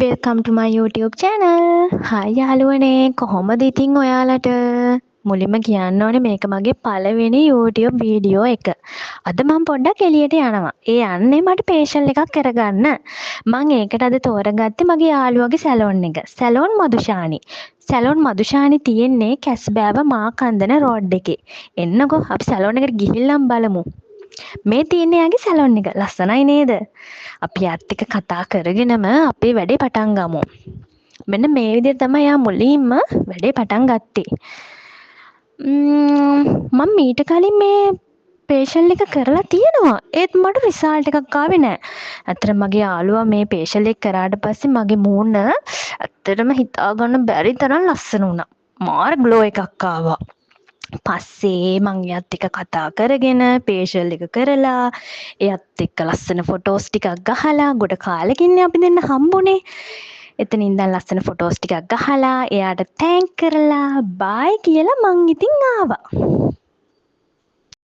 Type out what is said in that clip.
Welcome to my YouTube channel. Hi යාළුවනේ කොහොමද ඉතින් ඔයාලට? මුලින්ම කියන්න ඕනේ මේක මගේ පළවෙනි YouTube වීඩියෝ එක. අද මම පොඩ්ඩක් එළියට යනවා. ඒ යන්නේ මට ෆේෂල් එකක් කරගන්න. මම ඒකට අද තෝරගත්තේ මගේ යාළුවගේ සැලොන් එක. සැලොන් මදුෂානි. සැලොන් මදුෂානි තියෙන්නේ කැස්බෑව මාකන්දන රෝඩ් එකේ. එන්නකෝ අපි සැලොන් එකට ගිහිල්ලාම බලමු. මේ තියෙන යාගේ සැලොන් එක ලස්සනයි නේද? අපි යත් එක්ක කතා කරගෙනම අපේ වැඩේ පටන් ගමු. මෙන්න මේ විදිහට තමයි යා මුලින්ම වැඩේ පටන් ගත්තේ. මම මීට කලින් මේ ෆේෂල් එක කරලා තියෙනවා. ඒත් මට රිසල්ට් එකක් ආවේ නැහැ. ඇත්තටම මගේ යාළුවා මේ ෆේෂල් එක කරාට පස්සේ මගේ මූණ ඇත්තටම හිතා ගන්න බැරි තරම් ලස්සන වුණා. මාර ග්ලෝ එකක් ආවා. පස්සේ මං එයත් එක්ක කතා කරගෙන ෆේෂල් එක කරලා එයත් එක්ක ලස්සන ෆොටෝස් ටිකක් ගහලා ගොඩ කාලෙකින් අපි දෙන්න හම්බුනේ. එතන ඉඳන් ලස්සන ෆොටෝස් ටිකක් ගහලා එයාට තෑන්ක් කරලා බයි කියලා මං ඉතින් ආවා.